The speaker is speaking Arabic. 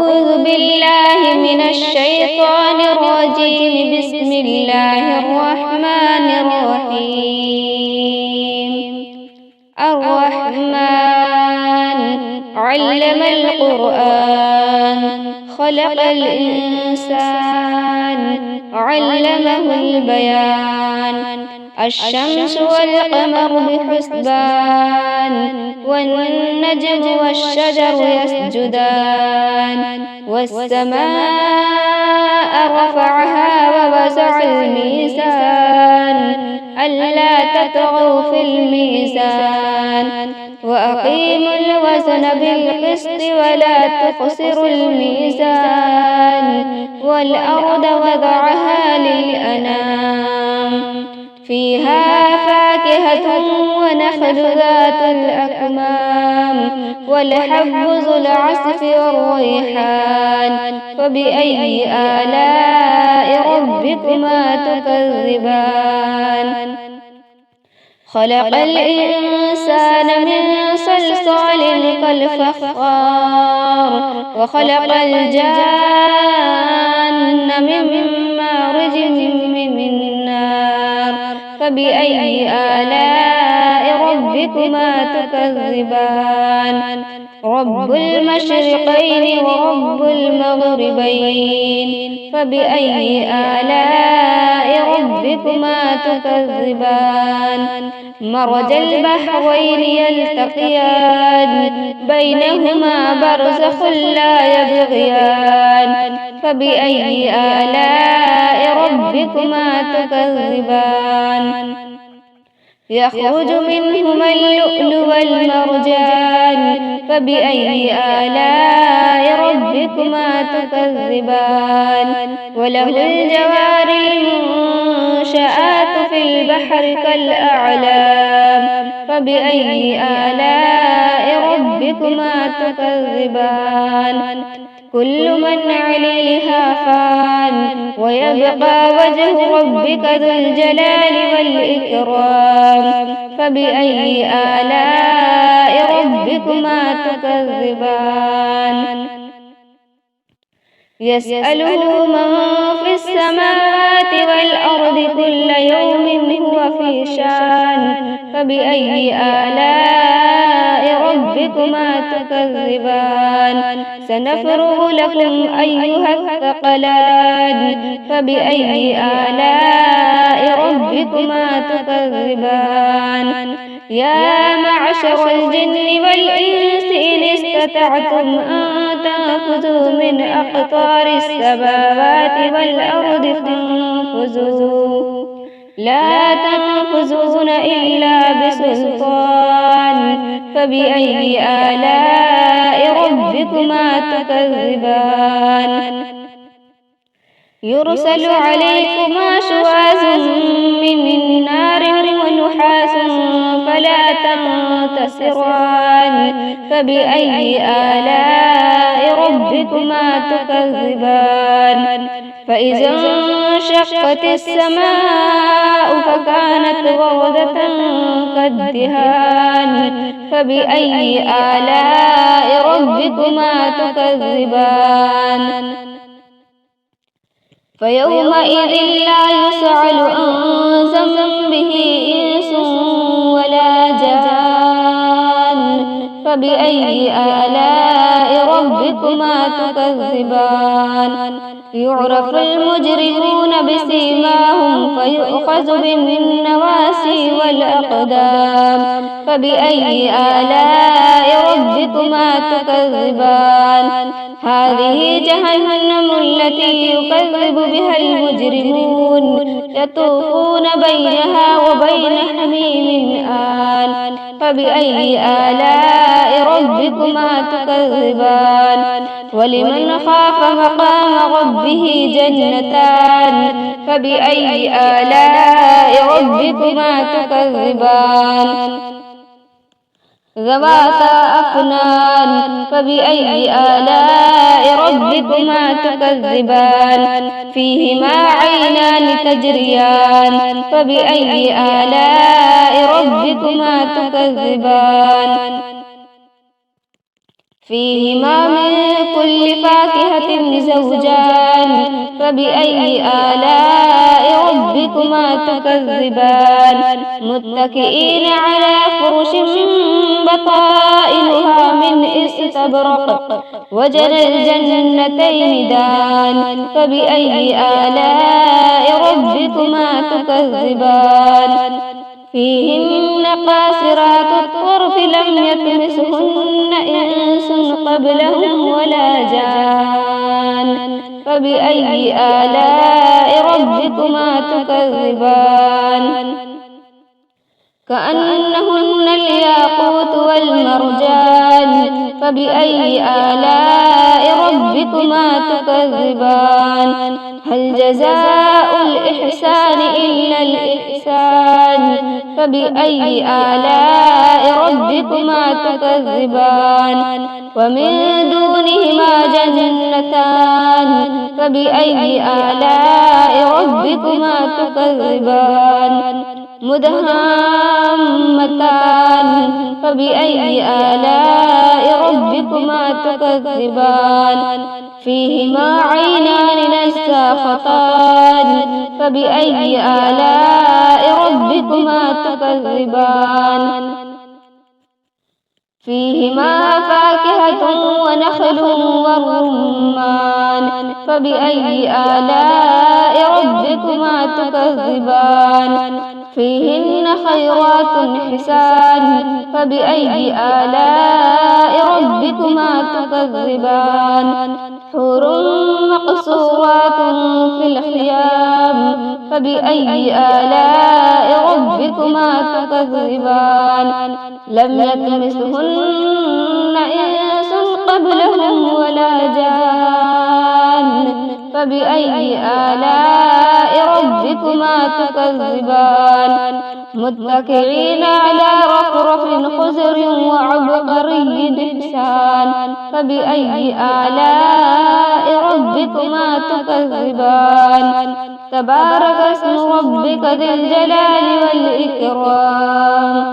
أعوذ بالله من الشيطان الرجيم. بسم الله الرحمن الرحيم. الرحمن علم القرآن خلق الإنسان علمه البيان. الشمس والقمر بحسبان والنجم والشجر يسجدان. والسماء رفعها ووضع الميزان ألا تطغوا في الميزان وأقيموا الوزن بالقسط ولا تخسروا الميزان. والأرض وضعها للأنام فيها فاكهة ونخل ذات الأكمام والحب ذو العصف والريحان. فبأي آلاء ربكما تكذبان؟ خلق الإنسان من صلصال كالفخار وخلق الجان من مارج من نار. فبأي آلاء ربكما تكذبان؟ رب المشرقين ورب المغربين. فبأي آلاء ربكما تكذبان؟ مرج البحرين يلتقيان بينهما برزخ لا يبغيان. فبأي آلاء ربكما تكذبان؟ يخرج منهما اللؤلؤ والمرجان. فبأي آلاء ربكما تكذبان؟ وله الجوار المنشآت في البحر كالأعلام. فبأي آلاء ربكما تكذبان؟ كل من عليها فان ويبقى وجه ربك ذو الجلال والإكرام. فبأي آلاء ربكما تكذبان؟ يسأله من في السماوات والأرض كل يوم هو في شان. فبأي آلاء ربكما تكذبان؟ سنفرغ لكم أيها الثقلان. فبأي آلاء ربكما تكذبان؟ يا معشر الجن والإنس إن استطعتم أن تنفذوا من أقطار السماوات والأرض فانفذوا لا تنفذون إلا بسلطان. فبأي آلاء ربكما تكذبان؟ يرسل عليكما شواظ من نار ونحاس فلا تنتصران. فبأي آلاء ربكما تكذبان؟ فإذا انشقت السماء فكانت وردة كالدهان. فبأي آلاء ربكما تكذبان؟ فيومئذ لا يسأل عن ذنبه إنس ولا جان. فبأي آلاء ربكما تكذبان؟ يعرف المجرمون بسيماهم فيؤخذ بالنواسي والأقدام. فبأي آلاء ربكما تكذبان؟ هذه جهنم التي يكذب بها المجرمون يطوفون بينها وبين حميم آن. فبأي آلاء ربكما تكذبان؟ ولمن خاف مقام ربه جنتان. فبأي آلاء ربكما تكذبان؟ ذواتا أفنان. فبأي آلاء ربكما تكذبان؟ فيهما عينان تجريان. فبأي آلاء ربكما تكذبان؟ فيهما من كل فاكهة زوجان فبأي آلاء ربكما تكذبان متكئين على فرش بطائنها من استبرق وجنى الجنتين دان فبأي آلاء ربكما تكذبان فيهن قاصرات الطرف لم يطمسهن إنس قبلهم ولا جان فبأي آلاء ربكما تكذبان كأنهن الياقوت والمرجان فبأي آلاء ربكما تكذبان هل جزاء الإحسان إلا الإحسان فبأي آلاء ربكما تكذبان ومن دونهما جنتان فبأي آلاء ربكما تكذبان مدهامتان فبأي آلاء ربكما تكذبان فيهما عينان نساختان فبأي آلاء ربكما تكذبان فيهما فاكهة ونخل ورمان فبأي آلاء ربكما تكذبان فيهن خيرات حسان فبأي آلاء ربكما تكذبان حور مقصورات في الخيام فبأي آلاء ربكما تكذبان لم يطمسهن إنس قبلهم ولا جان فبأي آلاء ربكما تكذبان متكئين على رفرف خضر وعبقري حسان فبأي آلاء ربكما تكذبان تبارك اسم ربك ذي الجلال والإكرام